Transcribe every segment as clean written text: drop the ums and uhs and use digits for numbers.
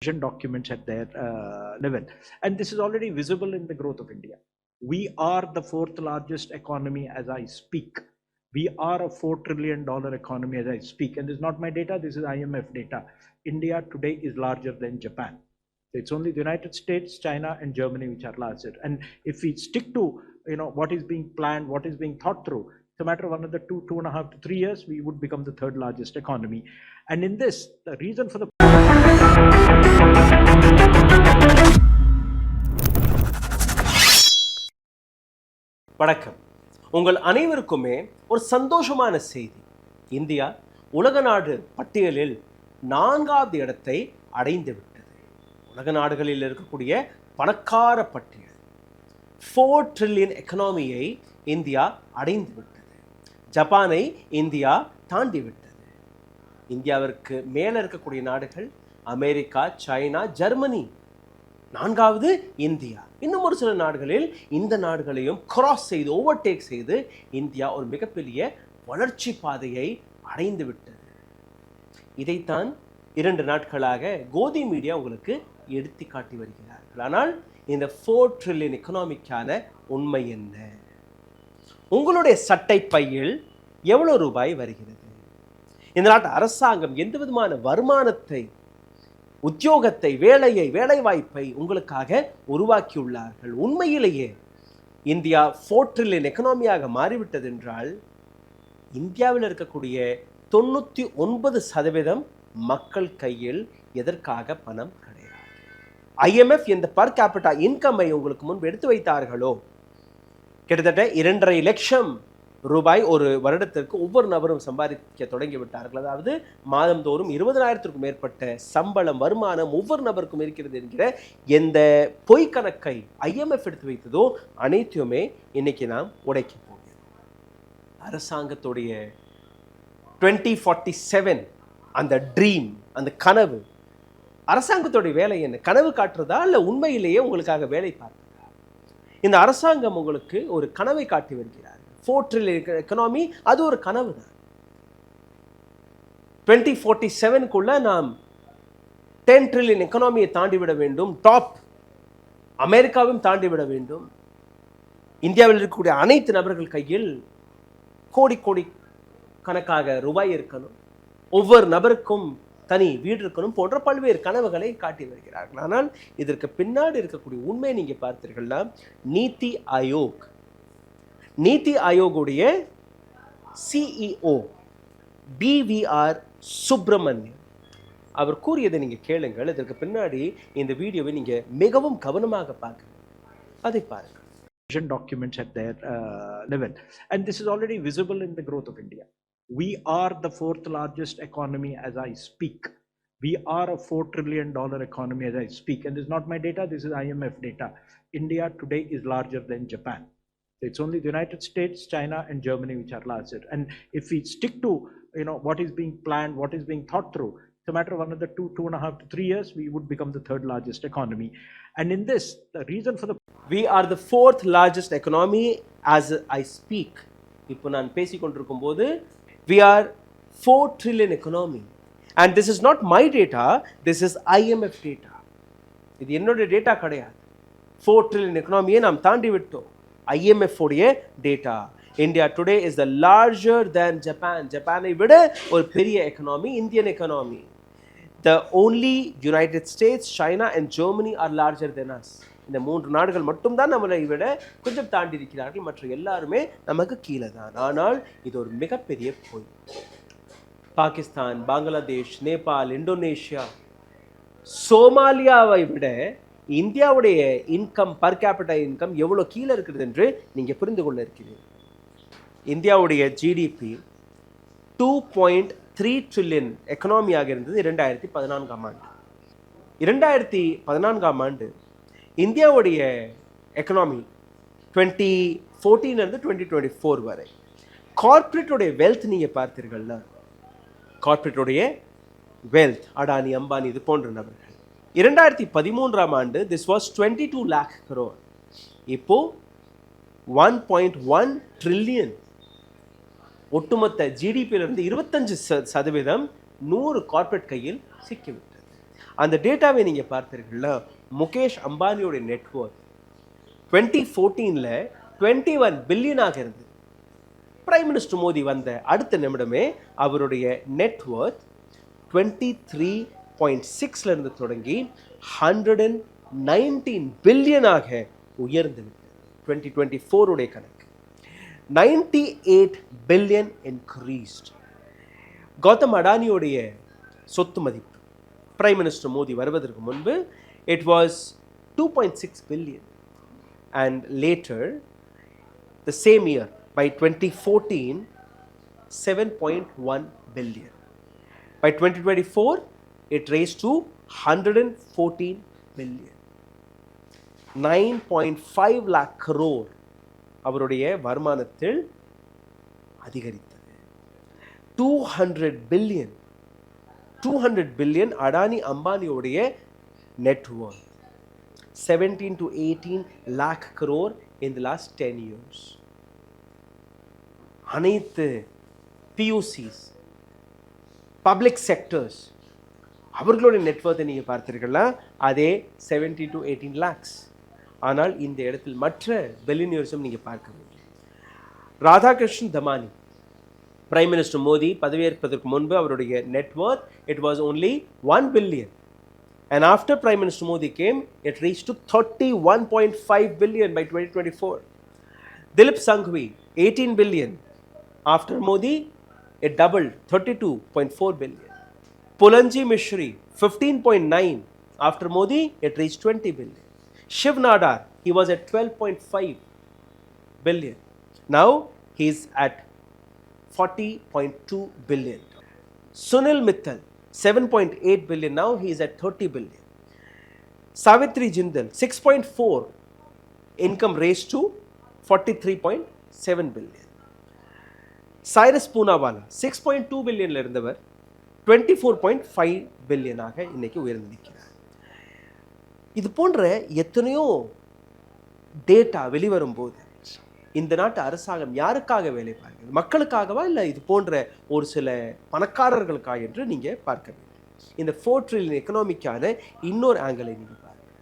documents at their level. And this is already visible in the growth of India. We are the fourth largest economy as I speak. We are a $4 trillion economy as I speak. And this is not my data, this is IMF data. India today is larger than Japan. It's only the United States, China, and Germany which are larger. And if we stick to what is being planned, what is being thought through, it's a matter of another 2.5 to 3 years, we would become the third largest economy. And in this, the reason for the வணக்கம். உங்கள் அனைவருக்குமே ஒரு சந்தோஷமான செய்தி. India உலக நாடு பட்டியலில் 4வது இடத்தை அடைந்து விட்டது. உலக நாடுகளில் இருக்கக்கூடிய பணக்கார பட்டியல் 4 ட்ரில்லியன் எக்கனாமியை இந்தியா அடைந்து விட்டது. ஜப்பானை இந்தியா தாண்டி விட்டது. இந்தியாவிற்கு மேலே இருக்கக்கூடிய நாடுகள் அமெரிக்கா, சைனா, ஜெர்மனி. 4வது இந்தியா. இன்னும் ஒரு சில நாடுகளில் இந்த நாடுகளையும் கிராஸ் செய்து ஓவர்டேக் செய்து இந்தியா ஒரு மிகப்பெரிய வளர்ச்சி பாதையை அடைந்து விட்டது. இதைத்தான் 2 நாட்களாக கோதி மீடியா உங்களுக்கு எடுத்து காட்டி வருகிறார்கள். ஆனால் இந்த 4 ட்ரில்லியன் எக்கனாமிக்கான உண்மை என்ன? உங்களுடைய சட்டை பையில் எவ்வளவு ரூபாய் வருகிறது? இந்த நாட்டு அரசாங்கம் எந்த விதமான வருமானத்தை, உத்தியோகத்தை, வேலை வாய்ப்பை உங்களுக்காக உருவாக்கியுள்ளார்கள்? உண்மையிலேயே இந்தியா 4 ட்ரில்லியன் எக்கனாமியாக மாறிவிட்டது என்றால் இந்தியாவில் இருக்கக்கூடிய 99% மக்கள் கையில் எதற்காக பணம் கிடையாது. IMF இந்த பர் கேபிட்டா இன்கம்மை உங்களுக்கு முன்பு எடுத்து வைத்தார்களோ, கிட்டத்தட்ட 2.5 லட்சம் ரூபாய் ஒரு வருடத்திற்கு ஒவ்வொரு நபரும் சம்பாதிக்க தொடங்கிவிட்டார்கள். அதாவது மாதந்தோறும் 20,000க்கும் மேற்பட்ட சம்பளம், வருமானம் ஒவ்வொரு நபருக்கும் இருக்கிறது என்கிற எந்த பொய் கணக்கை IMF எடுத்து வைத்ததோ அனைத்தையுமே இன்னைக்கு நாம் உடைக்க போகிறோம். அரசாங்கத்துடைய 2047 அந்த ட்ரீம், அந்த கனவு, அரசாங்கத்துடைய வேலை என்ன? கனவு காட்டுறதா இல்லை உண்மையிலேயே உங்களுக்காக வேலை பார்க்கிறதா? இந்த அரசாங்கம் உங்களுக்கு ஒரு கனவை காட்டி வருகிறார். 4 ட்ரில்லியன் எக்கனாமி, அது ஒரு கனவு தான். 2047க்குள்ள நாம் 10 ட்ரில்லியன் எக்கனாமியை தாண்டிவிட வேண்டும். டாப் அமெரிக்காவையும் தாண்டிவிட வேண்டும். இந்தியாவில் இருக்கக்கூடிய அனைத்து நபர்கள் கையில் கோடி கணக்காக ரூபாய் இருக்கணும். ஒவ்வொரு நபருக்கும் தனி வீடு இருக்கணும் போன்ற பல்வேறு கனவுகளை காட்டி வருகிறார்கள். ஆனால் இதற்கு பின்னாடி இருக்கக்கூடிய உண்மையை நீங்க பார்த்தீர்கள்னா, நீதி ஆயோகுடைய CEO BVR சுப்பிரமணியம் அவர் கூறியதை நீங்க கேளுங்கள். இதற்கு பின்னாடி இந்த வீடியோவை நீங்க மிகவும் கவனமாக பார்க்கணும். அதை பாருங்கள். Documents at their level, and this is already visible in the growth of India. We are the fourth largest economy as I speak. We are a $4 trillion economy as I speak, and this is not my data, this is IMF data. India today is larger than Japan. It's only the United States, China, and Germany which are larger. And if we stick to what is being planned, what is being thought through, it's a matter of another 2.5 to 3 years, we would become the third largest economy. And in this, the reason for the we are the 4th largest economy as I speak. இப்போ நான் பேசிக்கொண்டிருக்கும் போது we are 4 trillion economy, and this is not my data, this is IMF data. இது என்னோட data கிடையாது. 4 trillion எக்கனாமியை நாம் தாண்டி விட்டோம். IMF உடைய data. India today is the larger than Japan. ஜப்பானை விட ஒரு பெரிய economy Indian economy. The only United States, China and Germany are larger than us. இந்த 3 நாடுகள் மட்டும்தான் நம்மளை விட கொஞ்சம் தாண்டி இருக்கிறார்கள். மற்ற எல்லாருமே நமக்கு கீழே தான். ஆனால் இது ஒரு மிகப்பெரிய பொய். பாகிஸ்தான், பங்களாதேஷ், நேபாள், இந்தோனேஷியா, சோமாலியாவை விட இந்தியாவுடைய இன்கம், பர் கேபிட்டா இன்கம் எவ்வளோ கீழே இருக்குது என்று நீங்கள் புரிந்து கொள்ள இருக்கிறீர்கள். இந்தியாவுடைய GDP 2.3 ட்ரில்லியன் எக்கனாமியாக இருந்தது 2014ஆம் ஆண்டு. 2014ஆம் ஆண்டு இந்தியாவுடைய எக்கனாமி 2014 2024 வரை கார்பரேட்டுடைய வெல்த் நீங்கள் பார்த்தீர்கள்னா, கார்பரேட்டுடைய வெல்த் அடானி, அம்பானி இது போன்ற நபர்கள் 2013ஆம் ஆண்டு this was 22 lakh crore. இப்போ 1.1 ட்ரில்லியன். ஒட்டுமொத்த GDPயிலிருந்து 25% 100 கார்பரேட் கையில் சிக்கிவிட்டது. அந்த டேட்டாவை நீங்கள் பார்த்தீர்கள்ல, முகேஷ் அம்பானியோடைய நெட்வொர்க் 2014 21 பில்லியனாக இருந்தது. பிரைம் மினிஸ்டர் மோடி வந்த அடுத்த நிமிடமே அவருடைய நெட்வொர்க் 23.6 இருந்து தொடங்கி 119 பில்லியனாக உயர்ந்து விட்டது. 2024 உடைய கணக்கு 98 பில்லியன் இன்க்ரீஸ்ட். கௌதம் அடானியோடைய சொத்து மதிப்பு பிரைம் மினிஸ்டர் மோடி வருவதற்கு முன்பு it was 2.6 billion, and later the same year by 2014 7.1 billion. By 2024 it raised to 114 billion. 9.5 lakh crore அவருடைய வருமானத்தில் அதிகரித்தது. 200 billion Adani அம்பானியோடைய network. 17 to 18 lakh crore in the last 10 years. அனைத்து பியூசிஸ், பப்ளிக் செக்டர்ஸ், அவர்களுடைய நெட்வொர்த்தை நீங்கள் பார்த்தீர்களா, அதே 17 to 18 lakhs. ஆனால் இந்த இடத்தில் மற்ற பில்லியனியர்ஸும் நீங்கள் பார்க்க வேண்டும். ராதாகிருஷ்ணன் தமானி, பிரைம் மினிஸ்டர் மோடி பதவியேற்பதற்கு முன்பு அவருடைய network it was only 1 billion. And after Prime Minister Modi came, it reached to 31.5 billion by 2024. Dilip Sanghvi, 18 billion. After Modi, it doubled, 32.4 billion. Pulanji Mishri, 15.9. After Modi, it reached 20 billion. Shiv Nadar, he was at 12.5 billion. Now, he's at 40.2 billion. Sunil Mittal, 7.8 billion. Now he is at 30 billion. Savitri Jindal, 6.4 income raised to 43.7 billion. Cyrus Poonawalla, 6.2 billion இருந்தவர் 24.5 billion ஆக இன்னைக்கு உயர்ந்து நிற்கிறார். இது போன்ற எத்தனையோ data வெளிவரும்போது இந்த நாட்டு அரசாங்கம் யாருக்காக வேலை பார்க்கிறது? மக்களுக்காகவா, இல்லை இது போன்ற ஒரு சில பணக்காரர்களுக்காக என்று நீங்கள் பார்க்க வேண்டும். இந்த 4 trillion எக்கனாமிக்கான இன்னொரு ஆங்கிளை நீங்கள் பாருங்கள்.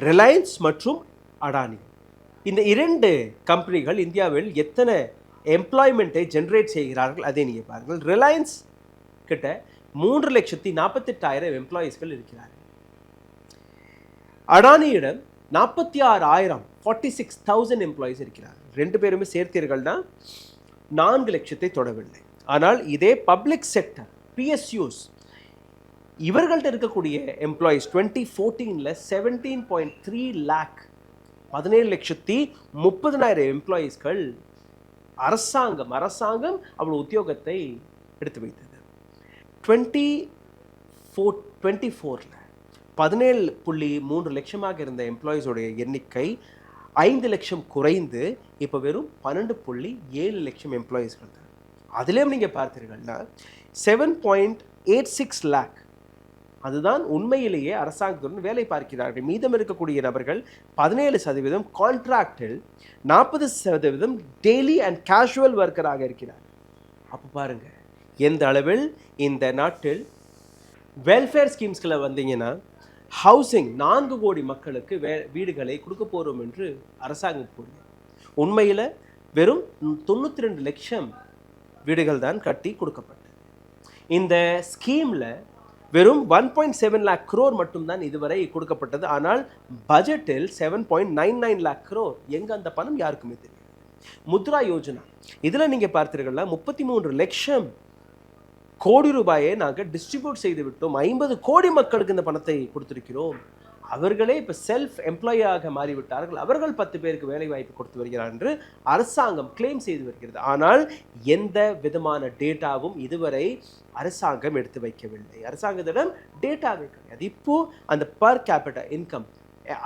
ரிலையன்ஸ் மற்றும் அடானி, இந்த 2 கம்பெனிகள் இந்தியாவில் எத்தனை எம்ப்ளாய்மெண்ட்டை ஜென்ரேட் செய்கிறார்கள் அதை நீங்கள் பாருங்கள். ரிலையன்ஸ் கிட்ட 3,48,000 எம்ப்ளாயீஸ்கள் இருக்கிறார்கள். அடானியிடம் 46,000 46,000 எம்ப்ளாயீஸ் இருக்கிறார்கள். 2 பேருமே சேர்த்தீர்கள்னா 4 லட்சத்தை தொடவில்லை. ஆனால் இதே பப்ளிக் செக்டர் பிஎஸ்யூஸ், இவர்கள்ட்ட இருக்கக்கூடிய எம்ப்ளாயீஸ் 2014 17.3 lakh 17,30,000 எம்ப்ளாயீஸ்கள் அரசாங்கம் அவள் உத்தியோகத்தை எடுத்து வைத்தது. 2024 17.3 லட்சமாக இருந்த எம்ப்ளாயீஸோடைய எண்ணிக்கை 5 லட்சம் குறைந்து இப்போ வெறும் 12.7 லட்சம் எம்ப்ளாயீஸ்கள் தான். அதுலேயும் நீங்கள் பார்த்தீர்கள்னா 7.86 lakh அதுதான் உண்மையிலேயே அரசாங்கத்துடன் வேலை பார்க்கிறார்கள். மீதம் இருக்கக்கூடிய நபர்கள் 17% கான்ட்ராக்டில், 40% டெய்லி அண்ட் கேஷுவல் ஒர்க்கராக இருக்கிறார். அப்போ பாருங்க எந்த அளவில் இந்த நாட்டில் வெல்ஃபேர் ஸ்கீம்ஸ்களை வந்தீங்கன்னா ஹவுசிங் 4 கோடி மக்களுக்கு வீடுகளை கொடுக்க போகிறோம் என்று அரசாங்கம் கூறுது. உண்மையில் வெறும் 92 லட்சம் வீடுகள் தான் கட்டி கொடுக்கப்பட்டது. இந்த ஸ்கீமில் வெறும் 1.7 lakh crore மட்டும்தான் இதுவரை கொடுக்கப்பட்டது. ஆனால் பட்ஜெட்டில் 7.99 lakh crore. எங்கே அந்த பணம் யாருக்குமே தெரியும். முத்ரா யோஜனா, இதில் நீங்கள் பார்த்தீர்கள்னா 33 லட்சம் கோடி ரூபாயை நாங்கள் டிஸ்ட்ரிபியூட் செய்து விட்டோம். 50 கோடி மக்களுக்கு இந்த பணத்தை கொடுத்திருக்கிறோம். அவர்களே இப்போ செல்ஃப் எம்ப்ளாயாக மாறிவிட்டார்கள். அவர்கள் 10 பேருக்கு வேலை வாய்ப்பு கொடுத்து வருகிறார் என்று அரசாங்கம் கிளைம் செய்து வருகிறது. ஆனால் எந்த விதமான டேட்டாவும் இதுவரை அரசாங்கம் எடுத்து வைக்கவில்லை. அரசாங்கத்திடம் டேட்டாவே கிடையாது. இப்போ அந்த பர் கேபிட்டா இன்கம்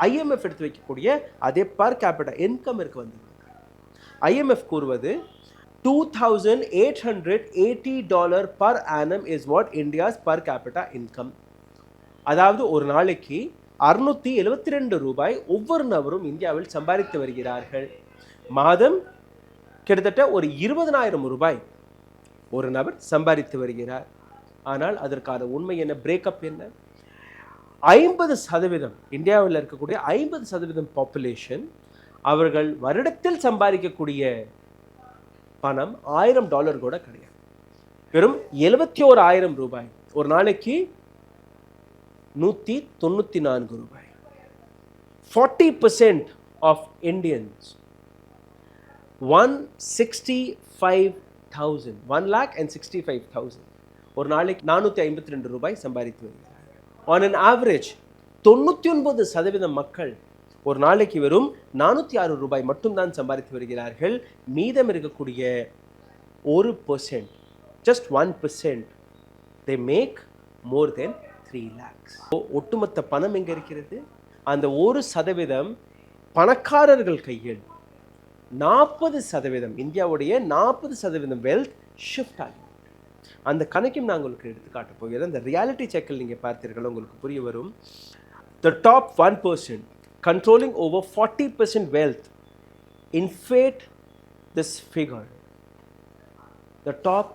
IMF எடுத்து வைக்கக்கூடிய அதே பர் கேபிட்டா இன்கம் இருக்கு வந்து IMF கூறுவது $2,880 per annum is what India's per capita income. அதாவது ஒரு நாளைக்கு 672 ரூபாய் ஒவ்வொரு நபரும் இந்தியாவில் சம்பாதித்து வருகிறார்கள். மாதம் கிட்டத்தட்ட ஒரு 20,000 ரூபாய் ஒரு நபர் சம்பாதித்து வருகிறார். ஆனால் அதற்கான உண்மை என்ன, பிரேக்கப் என்ன? 50% இந்தியாவில் இருக்கக்கூடிய 50% பாப்புலேஷன் அவர்கள் வருடத்தில் சம்பாதிக்கக்கூடிய பணம் $1000 கூட கிடையாது. வெறும் 71,000 ரூபாய். ஒரு நாளைக்கு 194 ரூபாய். 40% of Indians, 165,000, 1,65,000 ஒரு நாளைக்கு 452 ரூபாய் சம்பாதித்து வருகிறார்கள். On an average 99% மக்கள் ஒரு நாளைக்கு வெறும் 406 ரூபாய் மட்டும்தான் சம்பாதித்து வருகிறார்கள். மீதம் இருக்கக்கூடிய 1%, just 1%, they make more than 3 lakhs. ஒட்டுமொத்த பணம் எங்க இருக்கிறது? அந்த 1% பணக்காரர்கள் கையில். 40% இந்தியாவுடைய 40% வெல்த் ஷிஃப்ட் ஆகும். அந்த கணக்கையும் நான் உங்களுக்கு எடுத்து காட்ட போகிறேன். அந்த ரியாலிட்டி செக்கில் நீங்கள் பார்த்தீர்கள், உங்களுக்கு புரிய வரும். The top 1% controlling over 40% wealth inflate this figure. The top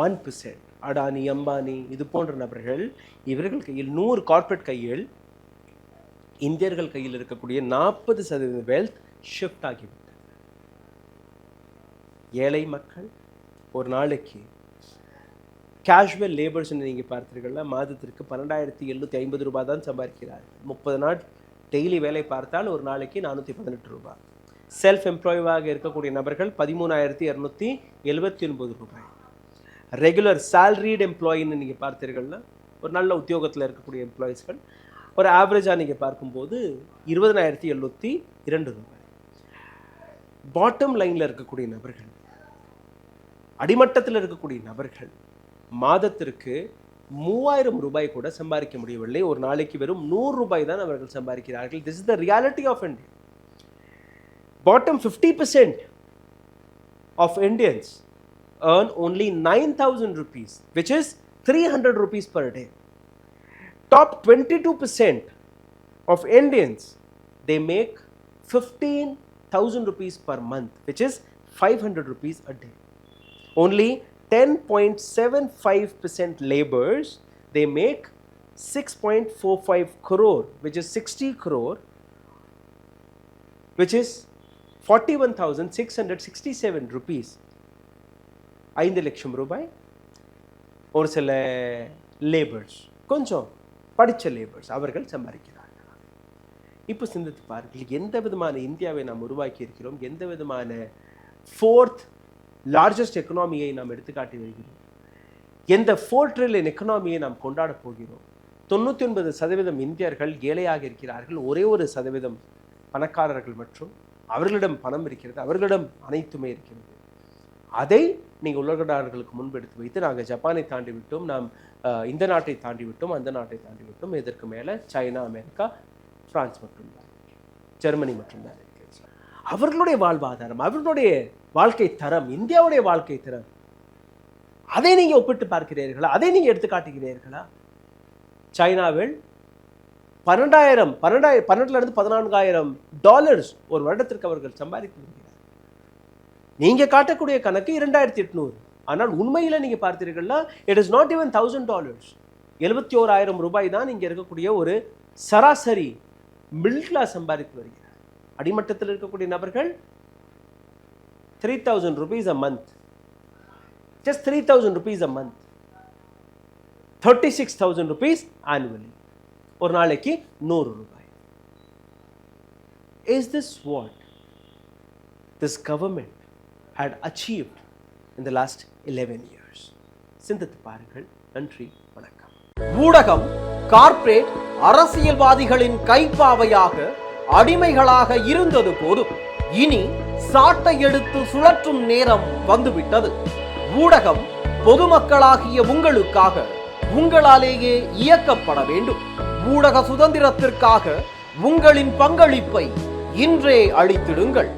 1%, Adani, Ambani, இது போன்ற நபர்கள், இவர்கள் கையில் 100 கார்ப்பரேட் கையில் இந்தியர்கள் கையில் இருக்கக்கூடிய 40% வெல்த் ஷிஃப்ட் ஆகிவிட்டது. ஏழை மக்கள் ஒரு நாளைக்கு கேஷுவல் லேபர்ஸ் நீங்கள் பார்த்தீர்கள்னா மாதத்திற்கு 12,750 ரூபாய் தான் சம்பாதிக்கிறார்கள். 30 நாள் டெய்லி வேலை பார்த்தால் ஒரு நாளைக்கு 418 ரூபாய். செல்ஃப் எம்ப்ளாய்வாக இருக்கக்கூடிய நபர்கள் 13,279 ரூபாய். ரெகுலர் சேலரிடு எம்ப்ளாயின்னு நீங்கள் பார்த்தீர்கள்னா ஒரு நல்ல உத்தியோகத்தில் இருக்கக்கூடிய எம்ப்ளாயிஸ்கள் ஒரு ஆவரேஜாக நீங்கள் பார்க்கும்போது 20,702 ரூபாய். பாட்டம் லைனில் இருக்கக்கூடிய நபர்கள், அடிமட்டத்தில் இருக்கக்கூடிய நபர்கள் மாதத்திற்கு 3,000 ரூபாய் கூட சம்பாதிக்க முடியவில்லை. ஒரு நாளைக்கு வெறும் 100 ரூபாய் தான் அவர்கள் சம்பாதிக்கிறார்கள். This is the reality of India. பாட்டம் 50% of Indians earn only 9,000 rupees, which is 300 rupees per day. Top 22% of Indians, they make 15,000 rupees per month, which is 500 rupees a day. Only 10.75% laborers, they make 6.45 crore, which is 60 crore, which is 41,667 rupees. 5 லட்சம் ரூபாய். ஒரு சில labours, கொஞ்சம் படித்த labours, அவர்கள் சம்பாதிக்கிறார்கள். இப்போ சிந்தித்து பாருங்கள், எந்த விதமான இந்தியாவை நாம் உருவாக்கி இருக்கிறோம், எந்த விதமான 4th லார்ஜஸ்ட் எக்கனாமியை நாம் எடுத்துக்காட்டி வருகிறோம், எந்த 4 trillion எக்கனாமியை நாம் கொண்டாட போகிறோம். 99% இந்தியர்கள் ஏழையாக இருக்கிறார்கள். ஒரே 1% பணக்காரர்கள் மற்றும் அவர்களிடம் பணம் இருக்கிறது, அவர்களிடம் அனைத்துமே இருக்கிறது. அதை நீங்கள் உலக நாடுகளுக்கு முன்பெடுத்து வைத்து நாங்கள் ஜப்பானை தாண்டி விட்டோம், நாம் இந்த நாட்டை தாண்டி விட்டோம், அந்த நாட்டை தாண்டி விட்டோம், இதற்கு மேலே சைனா, அமெரிக்கா, பிரான்ஸ் மட்டும்தான், ஜெர்மனி மட்டும்தான் இருக்கிறது. அவர்களுடைய வாழ்வாதாரம், அவர்களுடைய வாழ்க்கை தரம், இந்தியாவுடைய வாழ்க்கை தரம், அதை நீங்கள் ஒப்பிட்டு பார்க்கிறீர்களா? அதை நீங்கள் எடுத்து காட்டுகிறீர்களா? சைனாவில் 12,000 $14,000 ஒரு வருடத்திற்கு அவர்கள் சம்பாதித்து வருகிறார். நீங்க காட்டக்கூடிய கணக்கு 2,800. ஆனால் உண்மையில் நீங்க பார்த்தீர்கள்னா இட் இஸ் நாட் ஈவன் $1,000. 71,000 ரூபாய் தான் இங்க இருக்கக்கூடிய ஒரு சராசரி மிடில் கிளாஸ் சம்பாதித்து வருகிறார். அடிமட்டத்தில் இருக்கக்கூடிய நபர்கள் 3,000 rupees a month. Just 3,000 rupees a month. 36,000 rupees annually. ஒரு நாளைக்கு 100 ரூபாய். Is this what this government had achieved in the last 11 years? சிந்தித்து பாருங்கள். நன்றி, வணக்கம். ஊடகம் கார்ப்பரேட் அரசியல்வாதிகளின் கைப்பாவையாக அடிமைகளாக இருந்தது போதும். இனி சாட்டை எடுத்து சுழற்றும் நேரம் வந்துவிட்டது. ஊடகம் பொதுமக்களாகிய உங்களுக்காக உங்களாலேயே இயக்கப்பட வேண்டும். ஊடக சுதந்திரத்திற்காக உங்களின் பங்களிப்பை இன்றே அளித்திடுங்கள்.